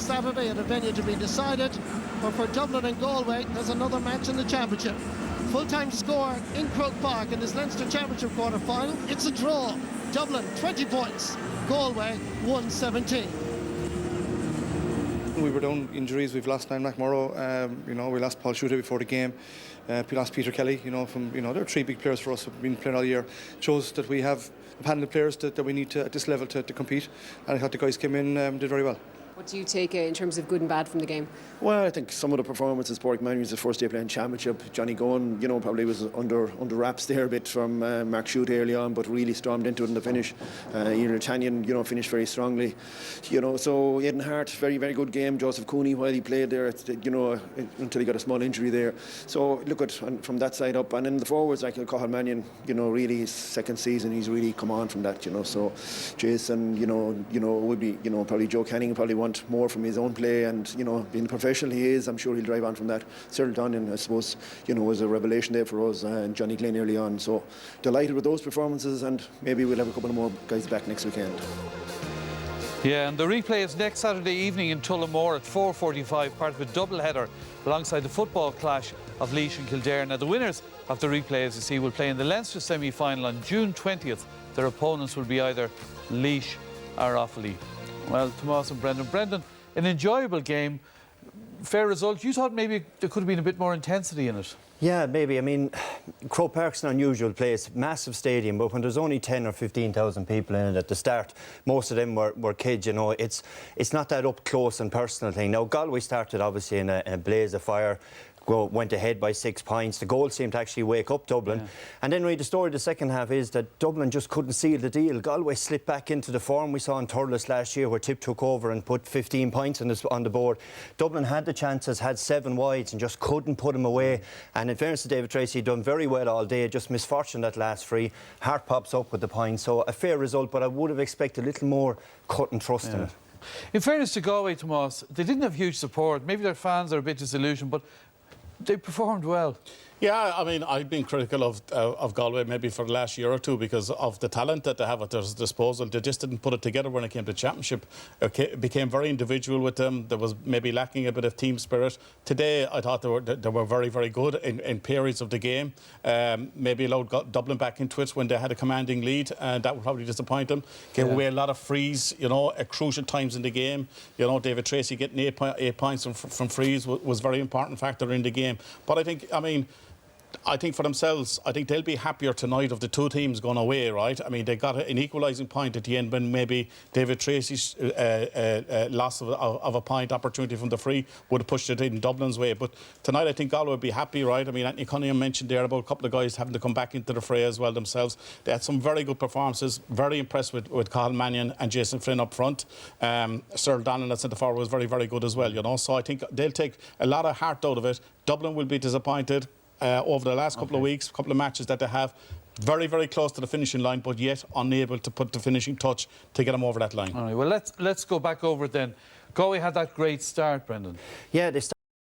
Saturday at a venue to be decided. But for Dublin and Galway, there's another match in the championship. Full-time score in Croke Park in this Leinster Championship quarter-final. It's a draw. Dublin 20 points, Galway 117. We were down injuries. We've lost Niall McMurrough. We lost Paul Shooter before the game. We lost Peter Kelly. There are three big players for us who've been playing all year. It shows that we have a panel of players that we need to, at this level, to compete. And I thought the guys came in, did very well. What do you take in terms of good and bad from the game? Well, I think some of the performances, Pork Manion's the first day playing championship. Johnny Gowan, probably was under wraps there a bit from Mark Shute early on, but really stormed into it in the finish. Ian Tanyan, finished very strongly. So Aidan Hart, very, very good game. Joseph Cooney, while he played there, until he got a small injury there. So look at from that side up, and then the forwards like Cathal Mannion, really his second season, he's really come on from that. So Jason, would be, probably Joe Canning probably want more from his own play, and being the professional he is, I'm sure he'll drive on from that. Cyril Donnan, I suppose, was a revelation there for us, and Johnny Glynn early on. So delighted with those performances, and maybe we'll have a couple of more guys back next weekend. Yeah, and the replay is next Saturday evening in Tullamore at 4:45, part of a double header alongside the football clash of Laois and Kildare. Now the winners of the replay, as you see, will play in the Leinster semi-final on June 20th. Their opponents will be either Laois or Offaly. Well, Tomás and Brendan, an enjoyable game, fair result. You thought maybe there could have been a bit more intensity in it? Yeah, maybe. I mean, Croke Park's an unusual place, massive stadium, but when there's only 10 or 15,000 people in it at the start, most of them were kids, it's not that up close and personal thing. Now, Galway started obviously in a blaze of fire, went ahead by 6 points. The goal seemed to actually wake up Dublin. Yeah. And then really the story of the second half is that Dublin just couldn't seal the deal. Galway slipped back into the form we saw in Thurles last year, where Tip took over and put 15 points on the board. Dublin had the chances, had 7 wides and just couldn't put them away. And in fairness to David Tracy, he'd done very well all day, just misfortune that last free. Hart pops up with the point, so a fair result, but I would have expected a little more cut and trust in it. In fairness to Galway, Tomás, they didn't have huge support. Maybe their fans are a bit disillusioned, but they performed well. Yeah, I mean, I've been critical of Galway maybe for the last year or two because of the talent that they have at their disposal. They just didn't put it together when it came to championship. It became very individual with them. There was maybe lacking a bit of team spirit. Today, I thought they were very, very good in periods of the game. Maybe allowed Dublin back into it when they had a commanding lead, and that would probably disappoint them. Gave away a lot of frees, at crucial times in the game. David Tracy getting 8 points from frees was a very important factor in the game. But I think for themselves, I think they'll be happier tonight of the two teams going away, right? I mean, they got an equalising point at the end when maybe David Tracy's loss of a point opportunity from the free would have pushed it in Dublin's way. But tonight, I think Galway will be happy, right? I mean, Anthony Cunningham mentioned there about a couple of guys having to come back into the fray as well themselves. They had some very good performances. Very impressed with Cathal Mannion and Jason Flynn up front. Cyril Donnan at centre forward was very, very good as well, So I think they'll take a lot of heart out of it. Dublin will be disappointed. Over the last couple of weeks, couple of matches that they have, very, very close to the finishing line, but yet unable to put the finishing touch to get them over that line. All right, well, let's go back over it then. Galway had that great start, Brendan. Yeah, they